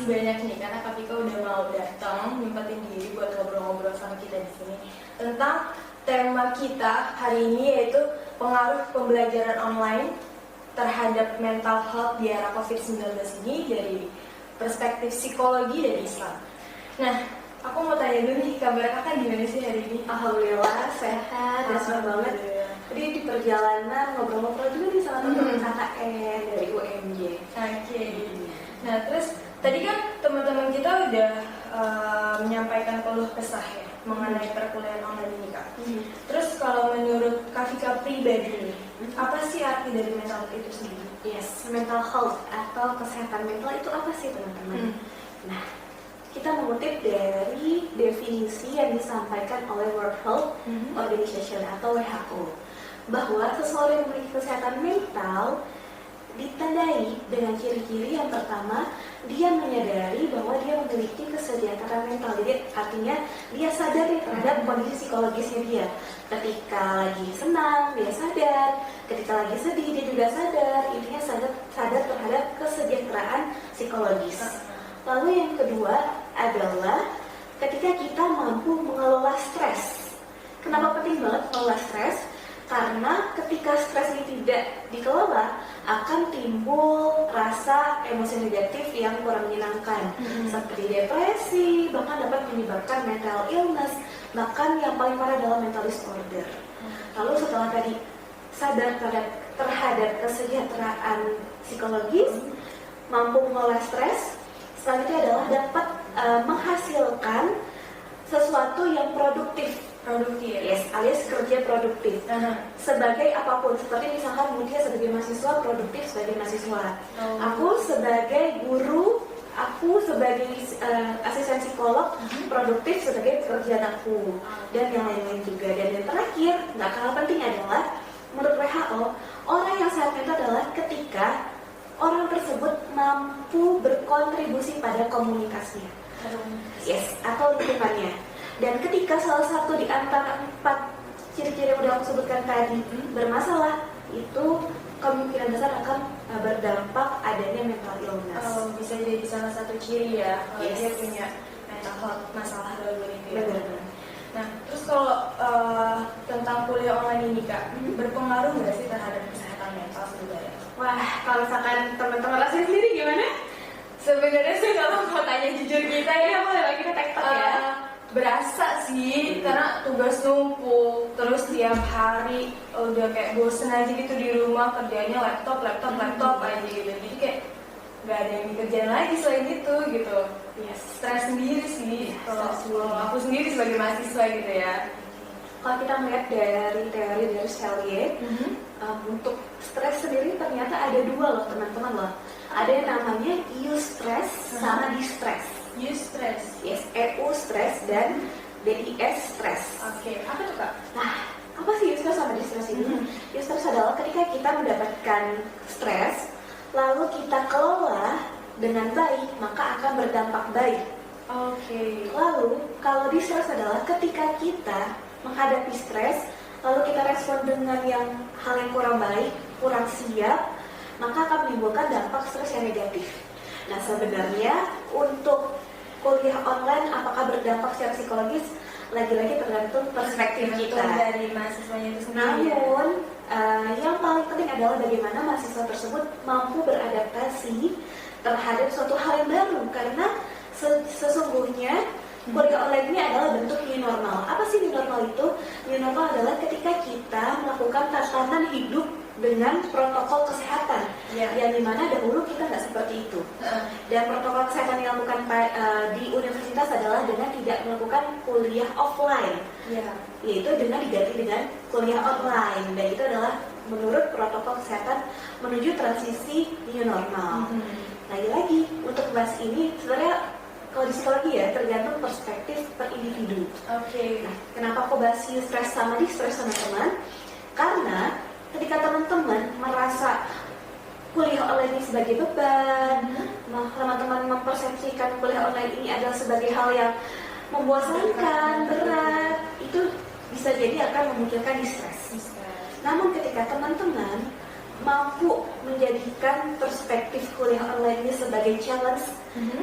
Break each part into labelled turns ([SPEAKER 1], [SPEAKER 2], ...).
[SPEAKER 1] makasih banyak nih karena Kak Vika udah mau datang nyempetin diri buat ngobrol-ngobrol sama kita di sini tentang tema kita hari ini, yaitu pengaruh pembelajaran online terhadap mental health di era COVID-19 ini dari perspektif psikologi dan Islam. Nah, aku mau tanya dulu nih, kabar kakak gimana sih hari ini?
[SPEAKER 2] Alhamdulillah sehat dan senang banget. Jadi di perjalanan ngobrol-ngobrol juga nih sama teman-teman KKN dari UMJ.
[SPEAKER 1] Oke. Nah, terus tadi kan teman-teman kita udah menyampaikan keluh kesah ya mengenai perkuliahan online ini, Kak. Terus kalau menurut Kak Vika pribadi, apa sih arti dari mental health itu sendiri?
[SPEAKER 2] Yes, mental health atau kesehatan mental itu apa sih teman-teman? Nah, kita mengutip dari definisi yang disampaikan oleh World Health Organization atau WHO, bahwa seseorang yang memiliki kesehatan mental ditandai dengan ciri-ciri yang pertama, dia menyadari bahwa dia memiliki kesejahteraan mental. Jadi artinya dia sadar terhadap kondisi psikologisnya dia. Ketika lagi senang, dia sadar. Ketika lagi sedih, dia juga sadar. Intinya sadar terhadap kesejahteraan psikologis. Lalu yang kedua adalah ketika kita mampu mengelola stres. Kenapa penting banget mengelola stres? Karena ketika stres ini tidak dikelola, akan timbul rasa emosi negatif yang kurang menyenangkan, seperti depresi, bahkan dapat menyebabkan mental illness, bahkan yang paling parah adalah mental disorder. Lalu setelah tadi sadar terhadap kesejahteraan psikologis, mampu mengelola stres, selanjutnya adalah dapat menghasilkan sesuatu yang produktif, yes, alias kerja produktif. Sebagai apapun, seperti misalkan Mutia sebagai mahasiswa produktif sebagai mahasiswa, aku sebagai guru, aku sebagai asisten psikolog produktif sebagai pekerjaan aku, dan yang lain-lain juga. Dan yang terakhir, nggak kalah penting adalah menurut WHO, orang yang sehat mental adalah ketika orang tersebut mampu berkontribusi pada komunitasnya, yes, atau lingkungannya. Dan ketika salah satu di antara 4 ciri-ciri yang udah aku sebutkan tadi bermasalah, itu kemungkinan besar akan berdampak adanya mental illness.
[SPEAKER 1] Bisa jadi salah satu ciri ya,
[SPEAKER 2] yes,
[SPEAKER 1] dia punya mental health, masalah gangguan itu.
[SPEAKER 2] Benar-benar.
[SPEAKER 1] Nah, terus kalau tentang kuliah online ini, Kak, berpengaruh nggak sih terhadap kesehatan mental sebenarnya?
[SPEAKER 2] Wah, kalau misalkan teman-teman rasain sendiri gimana?
[SPEAKER 1] Sebenarnya sih kalau mau tanya jujur kita ya,
[SPEAKER 2] boleh kita tektok ya.
[SPEAKER 1] Berasa sih, karena tugas numpuk, terus tiap hari udah kayak bosen aja gitu di rumah, kerjanya laptop aja gitu. Jadi kayak nggak ada yang dikerjain lagi selain itu gitu.
[SPEAKER 2] Yes.
[SPEAKER 1] Stres sendiri sih, kalau aku sendiri sebagai mahasiswa gitu ya.
[SPEAKER 2] Kalau kita melihat dari teori dari Selye, untuk stres sendiri ternyata ada 2 loh teman-teman loh. Ada yang namanya eustress sama distress.
[SPEAKER 1] Eustress,
[SPEAKER 2] yes, EU stress dan DIS stress.
[SPEAKER 1] Oke, apa tuh, Kak?
[SPEAKER 2] Nah, apa sih eustress sama distress ini? Eustress adalah ketika kita mendapatkan stres, lalu kita kelola dengan baik, maka akan berdampak baik.
[SPEAKER 1] Oke.
[SPEAKER 2] Lalu, kalau distress adalah ketika kita menghadapi stres, lalu kita respon dengan hal yang kurang baik, kurang siap, maka akan menimbulkan dampak stres yang negatif. Nah, sebenarnya untuk kuliah online apakah berdampak secara psikologis, lagi-lagi tergantung perspektif kita
[SPEAKER 1] dari mahasiswanya itu sendiri.
[SPEAKER 2] Namun, yang paling penting adalah bagaimana mahasiswa tersebut mampu beradaptasi terhadap suatu hal yang baru. Karena sesungguhnya kuliah online ini adalah bentuk new normal. Apa sih new normal itu? New normal adalah ketika kita melakukan tatanan hidup dengan protokol kesehatan, yang dimana dahulu kita nggak seperti itu. Dan protokol kesehatan yang dilakukan di universitas adalah dengan tidak melakukan kuliah offline, yaitu dengan diganti dengan kuliah online. Dan itu adalah menurut protokol kesehatan menuju transisi new normal. Lagi-lagi untuk bahas ini sebenarnya kalau di psikologi ya tergantung perspektif per individu. Nah, kenapa aku bahas eustress sama distress teman-teman? Karena ketika teman-teman merasa kuliah online ini sebagai beban, teman-teman mempersepsikan kuliah online ini adalah sebagai hal yang membosankan, berat, itu bisa jadi akan memunculkan distress. Namun ketika teman-teman mampu menjadikan perspektif kuliah online ini sebagai challenge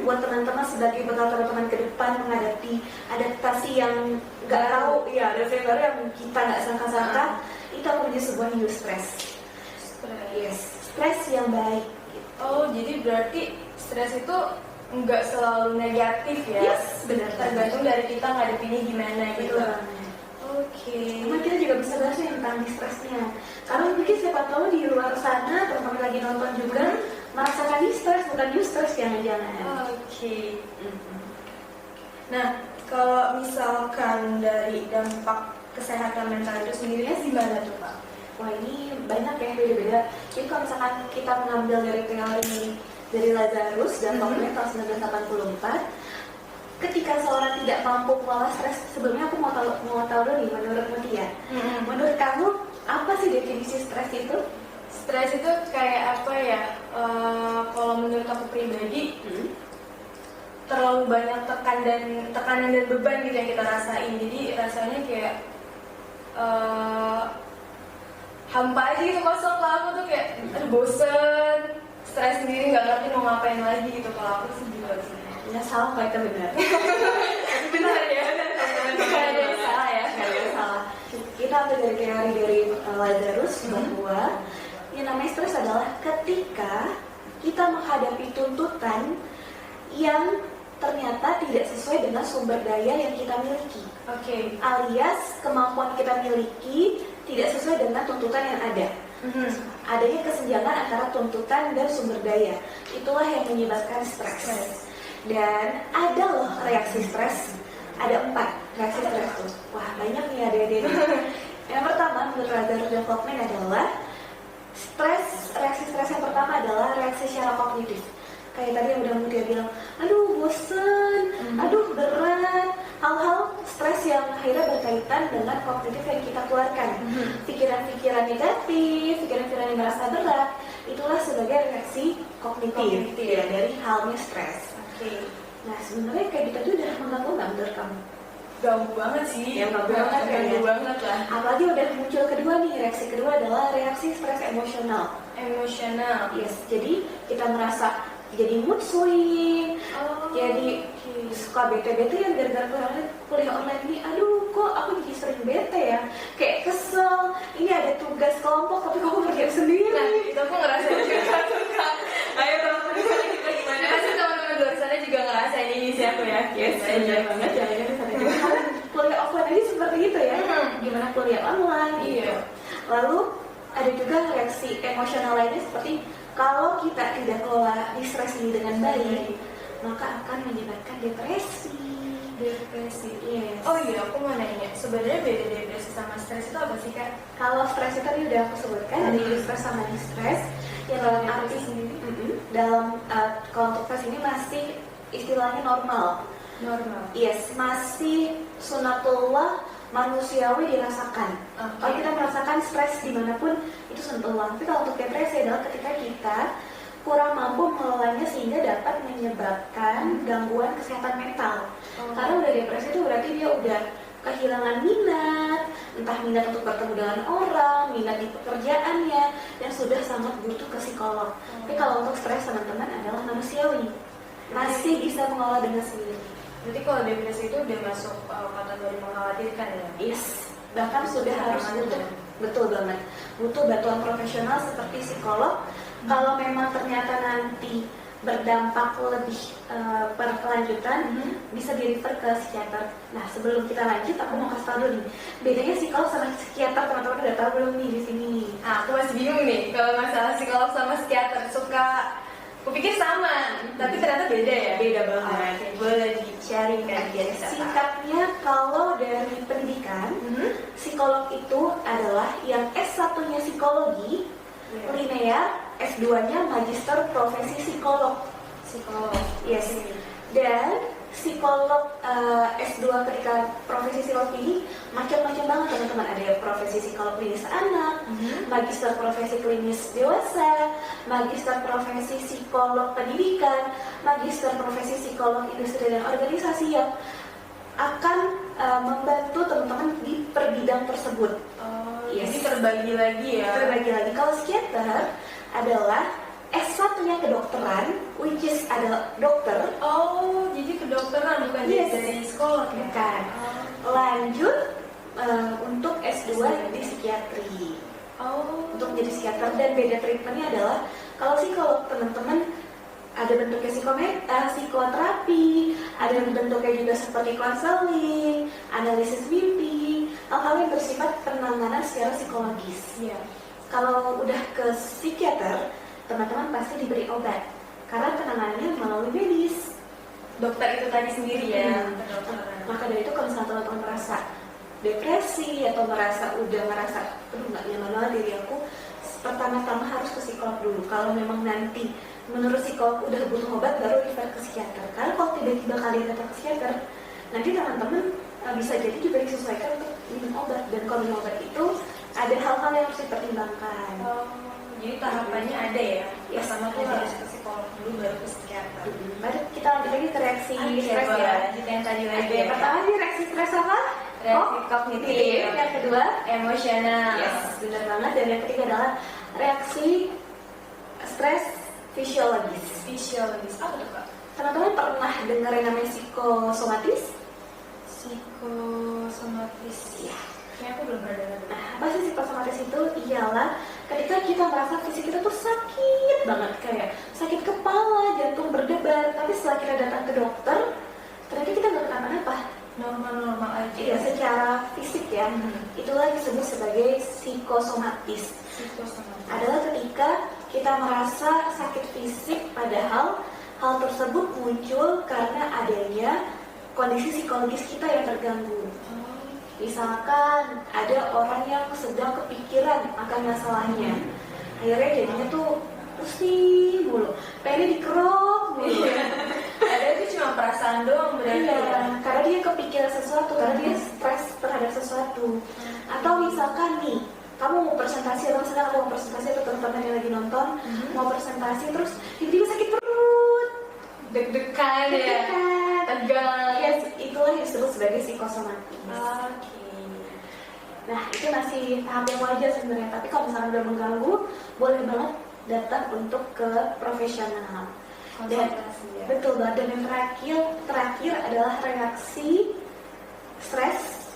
[SPEAKER 2] buat teman-teman, sebagai bekal teman-teman ke depan menghadapi adaptasi yang nggak tahu, ya adaptasi baru yang kita nggak sangka-sangka, itu akan menjadi sebuah new stress. Yes, stress yang baik.
[SPEAKER 1] Oh, jadi berarti stres itu nggak selalu negatif ya?
[SPEAKER 2] Yes, benar.
[SPEAKER 1] Tergantung dari kita ngadepinnya gimana gitu. Oke.
[SPEAKER 2] Cuma kita juga bisa bahas tentang stresnya. Karena mungkin siapa tahu di luar sana teman-teman lagi nonton juga merasakan stres, bukan new stress jangan-jangan.
[SPEAKER 1] Oke. Nah, kalau misalkan dari dampak kesehatan mental itu sendirinya gimana tuh Pak?
[SPEAKER 2] Wah, ini banyak ya, beda-beda. Jadi kalau misalkan kita mengambil dari teori dari Lazarus dan tahun 1984, ketika seorang tidak mampu mengelola stres, sebelumnya aku mau tahu dulu nih, menurutmu dia, menurut kamu apa sih definisi stres itu?
[SPEAKER 1] Stres itu kayak apa ya? Kalau menurut aku pribadi, terlalu banyak tekanan dan beban gitu yang kita rasain. Jadi rasanya kayak hampa aja gitu, kosong. Kalau aku tuh kayak bosen, stres sendiri, nggak ngerti mau ngapain lagi gitu. Kalau aku sih gitu sih.
[SPEAKER 2] Ya salah, kalau itu benar.
[SPEAKER 1] Benar ya, nggak ada yang salah ya.
[SPEAKER 2] Nggak ada yang salah. Kita ambil dari teori dari Lazarus bahwa yang namanya stres adalah ketika kita menghadapi tuntutan yang ternyata tidak sesuai dengan sumber daya yang kita miliki.
[SPEAKER 1] Oke.
[SPEAKER 2] Alias kemampuan kita miliki tidak sesuai dengan tuntutan yang ada. Adanya kesenjangan antara tuntutan dan sumber daya. Itulah yang menyebabkan stres. Dan ada loh reaksi stres. Ada 4 reaksi stres tuh. Wah, banyak nih adik-adik. Yang pertama menurut Lazarus dan Folkman adalah reaksi stres yang pertama adalah reaksi secara kognitif. Kayak tadi yang udah dia bilang, aduh bosen, aduh berat, hal-hal stres yang akhirnya berkaitan dengan kognitif yang kita keluarkan. Pikiran-pikiran negatif, pikiran-pikiran yang merasa berat, itulah sebagai reaksi kognitif ya, dari halnya stres. Nah, sebenarnya kayak gitu aja udah mengganggu nggak menurut kamu?
[SPEAKER 1] Ganggu banget sih.
[SPEAKER 2] Ya, ganggu
[SPEAKER 1] banget lah.
[SPEAKER 2] Apalagi udah muncul kedua nih, reaksi kedua adalah reaksi stres emosional. Yes, jadi kita merasa jadi mood swing, jadi suka bete-bete ya gara-gara kuliah online ini. Aduh, kok aku jadi sering bete ya? Kayak kesel. Ini ada tugas kelompok tapi kamu kerja sendiri.
[SPEAKER 1] Nah, itu aku ngerasain juga tuh Kak. Ayo teman-teman kita gimana? Pasti teman-teman di luar sana juga ngerasain ini sih aku ya.
[SPEAKER 2] Yes, enjoy banget jangan-jangan sana juga. Kuliah offline aja seperti itu ya. Gimana kuliah online?
[SPEAKER 1] Iya.
[SPEAKER 2] Lalu ada juga reaksi emosional lainnya seperti kalau kita tidak kelola stres ini dengan baik, maka akan menyebabkan depresi. Yes.
[SPEAKER 1] Oh iya, aku mau nanya. Sebenarnya beda depresi sama stres itu apa sih Kak?
[SPEAKER 2] Kalau stres itu tadi udah aku sebutkan, ada stres sama stres. Yang dalam arti sendiri, dalam kalau untuk stres ini masih istilahnya normal. Yes, masih sunatullah, manusiawi dirasakan. Kalau kita merasakan stres dimanapun itu sunatullah. Tapi kalau untuk depresi adalah ketika kita kurang mampu mengelolanya sehingga dapat menyebabkan gangguan kesehatan mental. Karena udah depresi itu berarti dia udah kehilangan minat, entah minat untuk bertemu dengan orang, minat di pekerjaannya, dan sudah sangat butuh ke psikolog. Tapi kalau untuk stres teman-teman adalah manusiawi, masih bisa mengolah dengan sendiri.
[SPEAKER 1] Berarti kalau depresi itu udah masuk kategori mengkhawatirkan ya?
[SPEAKER 2] Yes, bahkan sudah harus butuh, betul banget, butuh bantuan profesional seperti psikolog. Kalau memang ternyata nanti berdampak lebih berkelanjutan, bisa di-refer ke psikiater. Nah, sebelum kita lanjut, aku mau kasih tahu dulu nih, bedanya psikolog sama psikiater, teman-teman udah tahu belum nih di sini?
[SPEAKER 1] Aku masih bingung nih kalau masalah psikolog sama psikiater. Kupikir sama, tapi ternyata beda ya? Beda banget. Boleh di-sharing kan?
[SPEAKER 2] Singkatnya, kalau dari pendidikan, psikolog itu adalah yang S1-nya psikologi, linear, S2-nya magister profesi psikolog. Yes. Dan psikolog S2 ketika profesi psikolog ini macam-macam banget teman-teman. Ada yang profesi psikolog klinis anak, magister profesi klinis dewasa, magister profesi psikolog pendidikan, magister profesi psikolog industri dan organisasi, yang akan membantu teman-teman di per bidang tersebut.
[SPEAKER 1] Jadi terbagi lagi ya.
[SPEAKER 2] Terbagi lagi. Kalau psikiater adalah S1-nya kedokteran, which is adalah dokter.
[SPEAKER 1] Jadi kedokteran bukan dari sekolah ya?
[SPEAKER 2] Bukan. Lanjut untuk S2 di psikiatri. Untuk menjadi psikiater, dan beda treatmentnya adalah kalau psikolog teman-teman ada bentuknya psikoterapi, ada bentuknya juga seperti konseling, analisis mimpi, hal-hal yang bersifat penanganan secara psikologis. Kalau udah ke psikiater, teman-teman pasti diberi obat karena penanganannya melalui medis.
[SPEAKER 1] Dokter itu tadi sendiri ya.
[SPEAKER 2] Maka dari itu kalau misalnya teman-teman merasa depresi atau merasa aduh nggak nyaman banget diri aku, pertama-tama harus ke psikolog dulu. Kalau memang nanti menurut psikolog udah butuh obat, baru refer ke psikiater. Karena kalau tiba-tiba kalian datang ke psikiater, nanti teman-teman bisa jadi juga disesuaikan untuk minum obat. Dan kalau minum obat itu ada hal-hal yang harus dipertimbangkan.
[SPEAKER 1] Jadi tahapannya ada ya? Pertama tuh harus ke psikolog dulu, baru ke psikiater.
[SPEAKER 2] Baru kita lanjut lagi ke reaksi stres ya.
[SPEAKER 1] Lanjut yang tadi lagi.
[SPEAKER 2] Pertama di reaksi stres apa?
[SPEAKER 1] Reaksi kognitif.
[SPEAKER 2] Yang kedua
[SPEAKER 1] emosional.
[SPEAKER 2] Benar banget. Dan yang ketiga adalah reaksi stres fisiologis.
[SPEAKER 1] Apa tuh Kak?
[SPEAKER 2] Teman-teman pernah dengar yang namanya psikosomatis?
[SPEAKER 1] Psikosomatis.
[SPEAKER 2] Iya.
[SPEAKER 1] Kayaknya aku belum pernah dengar.
[SPEAKER 2] Nah, apa sih psikosomatis itu? Ialah ketika kita merasa fisik kita tuh sakit banget, kayak sakit kepala, jantung berdebar, tapi setelah kita datang ke dokter, ternyata kita nggak kenapa-napa.
[SPEAKER 1] Normal-normal aja.
[SPEAKER 2] Iya, secara fisik ya. Itulah disebut sebagai psikosomatis. Adalah ketika kita merasa sakit fisik, padahal hal tersebut muncul karena adanya kondisi psikologis kita yang terganggu. Misalkan ada orang yang sedang kepikiran akan masalahnya, akhirnya jadinya tuh pusing mulu, pengen dikerok mulu.
[SPEAKER 1] Ada itu cuma perasaan doang berarti ya?
[SPEAKER 2] Karena dia kepikiran sesuatu, karena dia stres terhadap sesuatu. Atau misalkan nih, kamu mau presentasi, atau misalkan kamu mau presentasi atau teman-teman yang lagi nonton mau presentasi, terus tiba-tiba sakit perut,
[SPEAKER 1] deg-degan ya, tegang.
[SPEAKER 2] Yes, itulah yang disebut sebagai psikosomatis. Nah, itu masih tahap yang wajar sebenarnya. Tapi kalau misalnya udah mengganggu, boleh banget datang untuk ke profesional. Dan betul banget. Dan yang terakhir adalah reaksi stres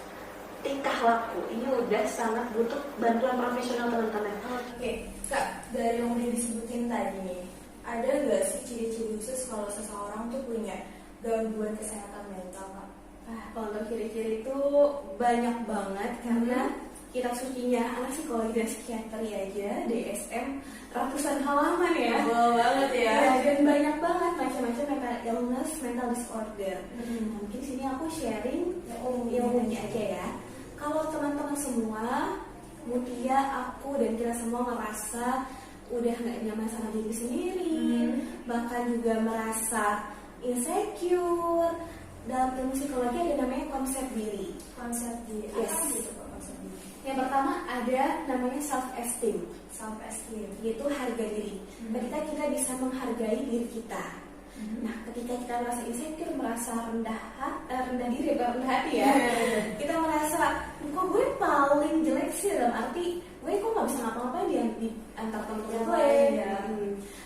[SPEAKER 2] tingkah laku. Ini udah sangat butuh bantuan profesional teman-teman.
[SPEAKER 1] Oke, Kak, dari yang udah disebutin tadi nih, ada nggak sih ciri-ciri khusus kalau seseorang tuh punya gangguan kesehatan mental, Kak?
[SPEAKER 2] Kalau untuk ciri-ciri itu banyak banget, karena kitab sucinya anak psikologi dan psikiatri aja, DSM, ratusan halaman ya.
[SPEAKER 1] Wow banget ya.
[SPEAKER 2] Dan banyak banget macam-macam mental illness, mental disorder. Mungkin sini aku sharing umumnya aja ya. Kalau teman-teman semua, Mutia, aku, dan kita semua ngerasa udah nggak nyaman sama diri sendiri, bahkan juga merasa insecure. Dalam ilmu psikologi ada namanya konsep diri.
[SPEAKER 1] Konsep diri.
[SPEAKER 2] Yes.
[SPEAKER 1] Apa gitu Kak konsep diri?
[SPEAKER 2] Yang pertama ada namanya self esteem.
[SPEAKER 1] Self esteem.
[SPEAKER 2] Yaitu harga diri. Ketika kita bisa menghargai diri kita. Nah, ketika kita merasa insecure, merasa rendah diri, rendah hati ya. Kita merasa, kok gue paling jelek sih, dalam arti gue kok nggak bisa ngapa-ngapain di antar teman-teman gue.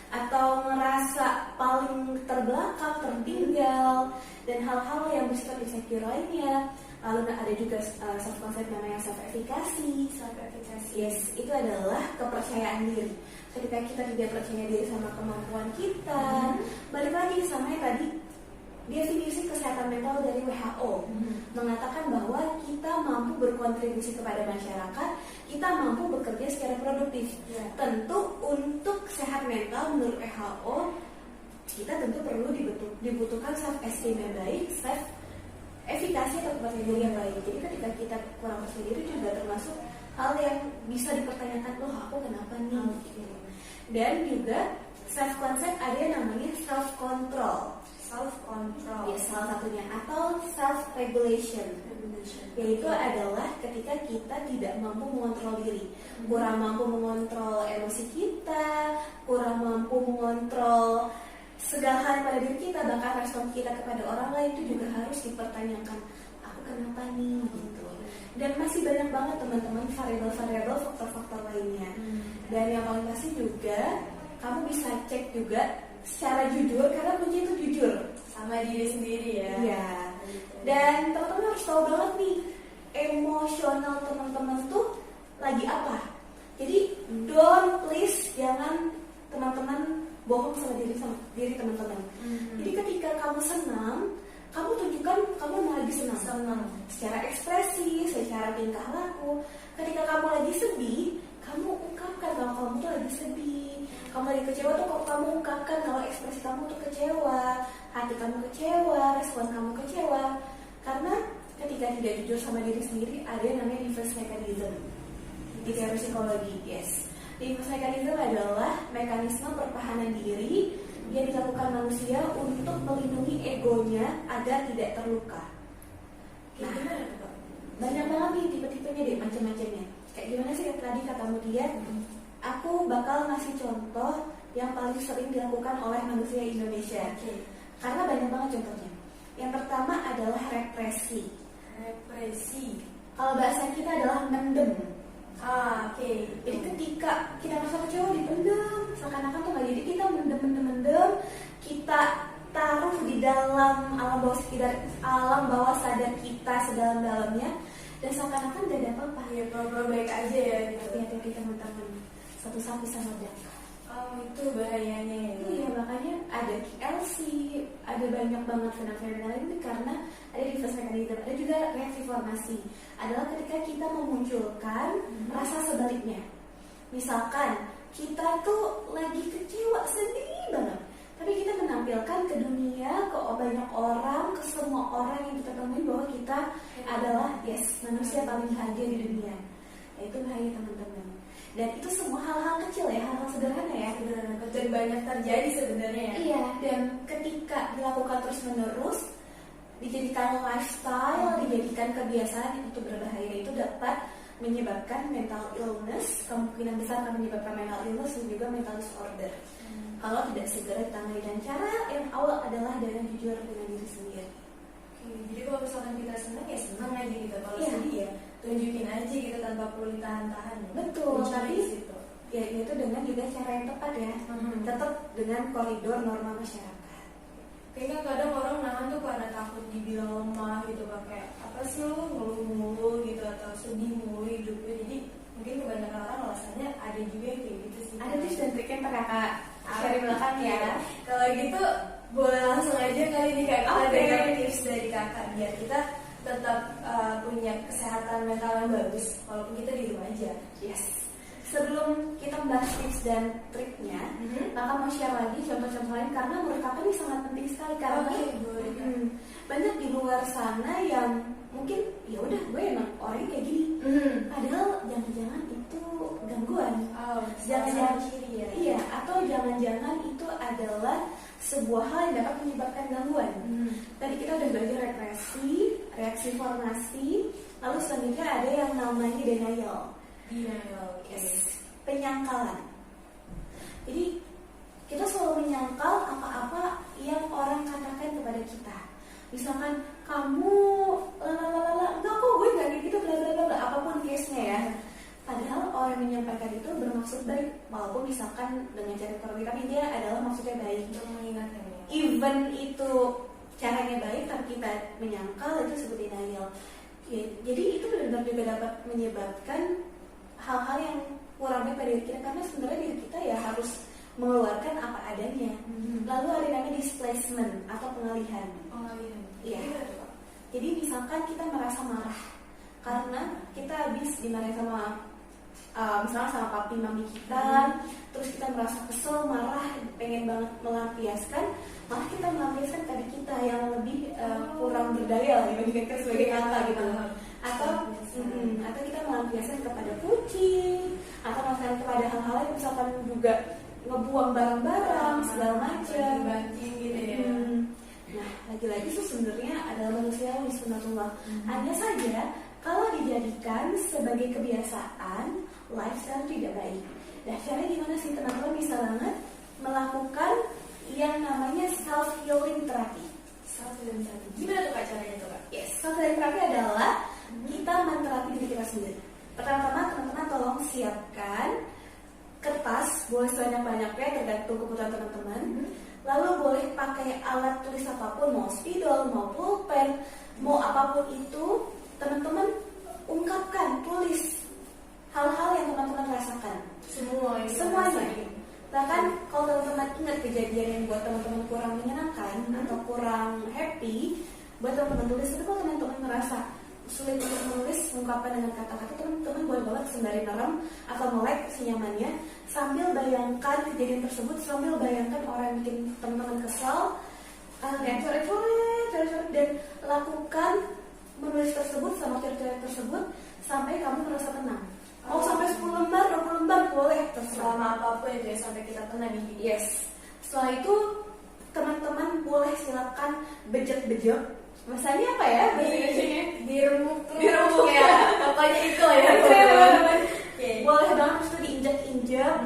[SPEAKER 2] Atau merasa paling terbelakang, tertinggal, dan hal-hal yang bersifat insecure lainnya. Lalu ada juga self-concept namanya self-efficacy. Yes, itu adalah kepercayaan diri. Ketika kita tidak percaya diri sama kemampuan kita, balik lagi sama yang tadi, definisi kesehatan mental dari WHO mengatakan bahwa kita mampu berkontribusi kepada masyarakat, kita mampu bekerja secara produktif. Tentu untuk sehat mental menurut WHO, kita tentu perlu dibutuhkan self-esteem yang baik, self-efficacy atau kepercayaan diri yang baik. Jadi ketika kita kurang percaya diri juga termasuk hal yang bisa dipertanyakan, loh aku kenapa nih? Dan juga self-concept ada yang namanya self-control. Ya, salah satunya, atau self-regulation. Yaitu adalah ketika kita tidak mampu mengontrol diri, kurang mampu mengontrol emosi kita, kurang mampu mengontrol segala hal pada diri kita, bahkan respon kita kepada orang lain itu juga harus dipertanyakan, aku kenapa nih gitu. Dan masih banyak banget teman-teman variabel-variabel, faktor-faktor lainnya. Dan yang paling pasti juga kamu bisa cek juga secara jujur, karena kunci itu jujur
[SPEAKER 1] sama diri sendiri ya.
[SPEAKER 2] Iya. Dan teman-teman harus tahu banget nih emosional teman-teman tuh lagi apa. Jadi please jangan teman-teman bohong sama diri teman-teman. Jadi ketika kamu senang, kamu tunjukkan kamu lagi senang. Secara ekspresi, secara tingkah laku. Ketika kamu lagi sedih, kamu ungkapkan kalau kamu tuh lagi sedih. Kamu lagi kecewa tuh kamu ungkapkan kalau ekspresi kamu tuh kecewa, hati kamu kecewa, respon kamu kecewa. Karena ketika tidak jujur sama diri sendiri, ada yang namanya defense mechanism di teori psikologi. Yes, defense mechanism adalah mekanisme pertahanan diri yang dilakukan manusia untuk melindungi egonya agar tidak terluka. Nah, banyak banget nih tipe-tipenya deh, macam-macamnya. Kayak gimana sih tadi katamu dia? Aku bakal ngasih contoh yang paling sering dilakukan oleh manusia Indonesia. Karena banyak banget contohnya. Yang pertama adalah represi. Kalau bahasa kita adalah mendem. Jadi ketika kita merasa kecewa dipendam, seakan-akan tuh nggak, jadi kita mendem, kita taruh di dalam alam bawah sadar kita sedalam-dalamnya, dan seakan-akan tidak ada apa-apa.
[SPEAKER 1] Ya pura-pura baik aja ya.
[SPEAKER 2] Hati-hati teman-teman, satu saat bisa meledak.
[SPEAKER 1] Itu bahayanya ya.
[SPEAKER 2] Iya, makanya ada KLC, ada banyak banget fenomena lain karena ada defense mechanism. Ada juga reaksi formasi, adalah ketika kita memunculkan rasa sebaliknya. Misalkan kita tuh lagi kecewa, sedih banget, tapi kita menampilkan ke dunia, ke banyak orang, ke semua orang yang kita temui bahwa kita adalah manusia paling bahagia di dunia. Nah, itu bahaya teman-teman. Dan itu semua hal-hal kecil ya, hal-hal sederhana ya.
[SPEAKER 1] Dan banyak terjadi sebenarnya ya.
[SPEAKER 2] Iya, dan ketika dilakukan terus-menerus, dijadikan lifestyle, dijadikan kebiasaan, itu berbahaya. Itu dapat menyebabkan mental illness, kemungkinan besar akan menyebabkan mental illness dan juga mental disorder. Kalau tidak segera ditangani, dan cara yang awal adalah dengan jujur dengan diri sendiri.
[SPEAKER 1] Jadi kalau misalkan kita senang ya senang aja gitu. Kalau sedih ya tunjukin aja gitu tanpa perlu ditahan-tahan.
[SPEAKER 2] Betul, tapi ya itu dengan juga cara yang tepat ya. Tetap dengan koridor norma masyarakat.
[SPEAKER 1] Kayaknya kadang orang nahan tuh karena takut dibilang lemah gitu, pakai apa sih lo ngeluh-ngeluh gitu atau sedih mulu hidupnya. Jadi mungkin kebanyakan orang alasannya ada juga yang kayak gitu sih.
[SPEAKER 2] Ada tips dan triknya ntar kakak share di belakang ya.
[SPEAKER 1] Kalau gitu boleh langsung aja kali ini kak, kita dengar tips dari kakak biar kita tetap punya kesehatan mental yang bagus walaupun kita di rumah aja.
[SPEAKER 2] Yes. Sebelum kita membahas tips dan triknya, kakak mau share lagi contoh-contoh lain karena menurut kakak ini sangat penting sekali karena banyak di luar sana yang mungkin ya udah gue emang orangnya kayak gini, padahal jangan-jangan itu gangguan, jangan-jangan
[SPEAKER 1] ciri ya.
[SPEAKER 2] Iya, atau jangan-jangan itu adalah sebuah hal yang dapat menyebabkan gangguan. Tadi kita udah belajar represi, reaksi formasi, lalu selanjutnya ada yang namanya denial. Penyangkalan. Jadi kita selalu menyangkal apa-apa yang orang katakan kepada kita. Misalkan kamu enggak kok gue nggak kayak gitu, bla bla bla, apapun case-nya ya. Padahal orang yang menyampaikan itu bermaksud baik, walaupun misalkan dengan cara tertentu, tapi dia adalah maksudnya baik untuk mengingatkan. Even itu caranya baik, tapi kita menyangkal, itu seperti denial. Ya, jadi itu benar-benar juga dapat menyebabkan hal-hal yang kurang baik pada diri kita, karena sebenarnya diri kita ya harus mengeluarkan apa adanya. Lalu ada namanya displacement atau pengalihan. Iya. Jadi misalkan kita merasa marah karena kita habis dimarahin sama misalnya sama papi mami kita, terus kita merasa kesel, marah, pengen banget melampiaskan, malah kita melampiaskan ke adik kita yang lebih kurang berdaya dibandingkan sebagai kata gitu. Atau kita melampiaskan kepada kucing, atau misalnya kepada hal-hal yang misalkan juga ngebuang barang-barang segala macam,
[SPEAKER 1] banting gitu ya.
[SPEAKER 2] Nah, lagi-lagi itu sebenarnya adalah manusiawi sunatullah. Hanya saja kalau dijadikan sebagai kebiasaan, lifestyle tidak baik. Nah, caranya gimana sih? Teman-teman bisa banget melakukan yang namanya self healing therapy.
[SPEAKER 1] Self-healing therapy. Gimana tuh Kak caranya tuh Kak?
[SPEAKER 2] Yes, self healing therapy adalah kita menterapi diri kita sendiri. Pertama-tama teman-teman tolong siapkan kertas, boleh sebanyak-banyaknya tergantung kebutuhan teman-teman. Lalu boleh pakai alat tulis apapun, mau spidol, mau pulpen, mau apapun itu, teman-teman ungkapkan, tulis hal-hal yang teman-teman rasakan. Semuanya. Bahkan kalau teman-teman ingat kejadian yang buat teman-teman kurang menyenangkan atau kurang happy, buat teman-teman tulis. Tapi kalau teman-teman merasa sulit untuk menulis, ungkapkan dengan kata-kata, teman-teman boleh banget sembari merem atau melek senyamannya sambil bayangkan kejadian tersebut, sambil bayangkan orang yang bikin teman-teman kesal, kayak coret-coret, dan lakukan menulis tersebut sama coret-coret tersebut sampai kamu merasa tenang. Mau sampai 10 lembar, 20 lembar boleh, terserah.
[SPEAKER 1] Selama apapun itu ya, sampai kita tenang nih.
[SPEAKER 2] Yes. Setelah itu teman-teman boleh silakan bejek-bejek. Masanya apa ya?
[SPEAKER 1] Diremuk
[SPEAKER 2] ya.
[SPEAKER 1] Pokoknya itu ya.
[SPEAKER 2] Boleh banget itu diinjak-injak.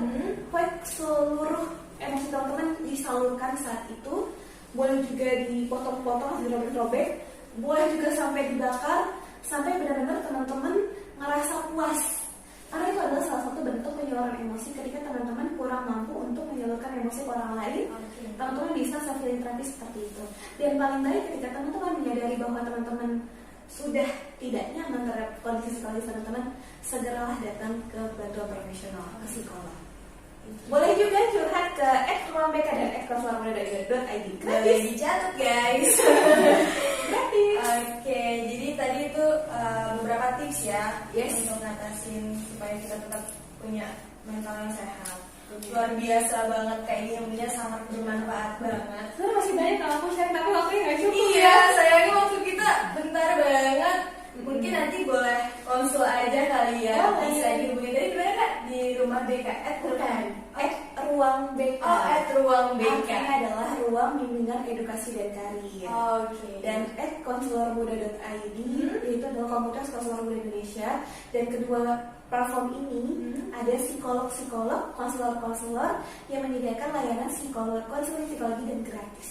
[SPEAKER 2] Pokoknya seluruh emosi teman-teman disalurkan saat itu. Boleh juga dipotong-potong, dirobek-robek. Boleh juga sampai dibakar, sampai benar-benar teman-teman ngerasa puas. Karena itu adalah salah satu bentuk penyaluran emosi ketika teman-teman kurang mampu untuk menyalurkan emosi ke orang lain. Teman-teman bisa self healing therapy seperti itu. Dan paling baik ketika teman-teman menyadari bahwa teman-teman sudah tidak nyaman terhadap kondisi psikologis teman-teman, segeralah datang ke bantuan profesional, ke psikolog. Boleh juga curhat ke @ruangbk dan @konsularmuda.id.
[SPEAKER 1] Boleh dicatat guys.
[SPEAKER 2] Gratis.
[SPEAKER 1] Oke, jadi tadi itu beberapa tips ya,
[SPEAKER 2] Yes.
[SPEAKER 1] untuk ngatasin supaya kita tetap punya mental yang sehat. Luar biasa banget, kayak ini ilmunya sangat bermanfaat banget.
[SPEAKER 2] Sebenarnya masih banyak kalau aku share, tapi waktunya nggak cukup.
[SPEAKER 1] Iya, sayangnya waktu kita bentar banget. Mungkin nanti boleh konsul aja kali ya.
[SPEAKER 2] Boleh.
[SPEAKER 1] Bisa dihubungi dari mana Kak? Di rumah BK.
[SPEAKER 2] Bukan. Ruang BK.
[SPEAKER 1] Ruang BK.
[SPEAKER 2] Artinya adalah ruang bimbingan edukasi dan karir.
[SPEAKER 1] Oke.
[SPEAKER 2] Dan @konsularmuda.id yaitu adalah komunitas konselor muda Indonesia. Dan kedua platform ini ada psikolog-psikolog, konselor-konselor yang menyediakan layanan psikolog, konseling psikologi dan gratis.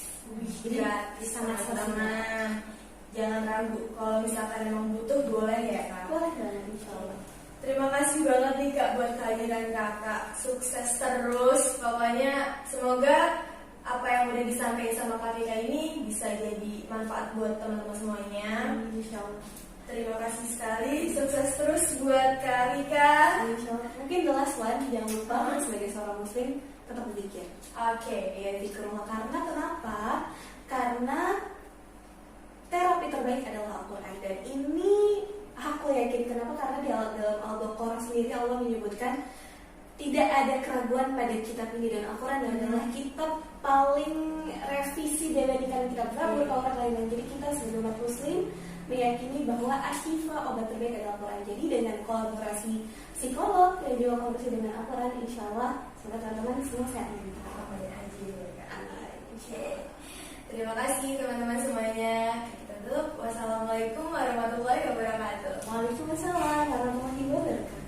[SPEAKER 1] Jadi gratis sama jangan ragu, kalau misalkan emang butuh boleh ya Kak.
[SPEAKER 2] Boleh banget, insya Allah.
[SPEAKER 1] Terima kasih banget nih Kak buat kehadiran Kakak. Sukses terus. Pokoknya semoga apa yang udah disampaikan sama Kak Rika ini bisa jadi manfaat buat teman-teman semuanya.
[SPEAKER 2] Insya Allah.
[SPEAKER 1] Terima kasih sekali. Sukses terus buat Kak Rika.
[SPEAKER 2] Insya Allah. Mungkin the last one, jangan lupa sebagai seorang muslim tetap berzikir.
[SPEAKER 1] Oke,
[SPEAKER 2] Ya zikrullah. Karena kenapa? Karena terapi terbaik adalah Al-Quran. Dan ini aku yakin kenapa, karena di dalam Al-Baqarah sendiri Allah menyebutkan tidak ada keraguan pada kitab ini, dan Al-Quran adalah kitab paling revisi dibandingkan kitab Zabur, Taurat lain-lain. Jadi kita sebagai umat muslim meyakini bahwa asyifa, obat terbaik adalah Al-Quran. Jadi dengan kolaborasi psikolog dan juga kolaborasi dengan Al-Quran, insya Allah semoga teman-teman semua sehat.
[SPEAKER 1] Terima kasih teman-teman semuanya. Kita tutup. Wassalamualaikum warahmatullahi wabarakatuh.
[SPEAKER 2] Waalaikumsalam warahmatullahi wabarakatuh.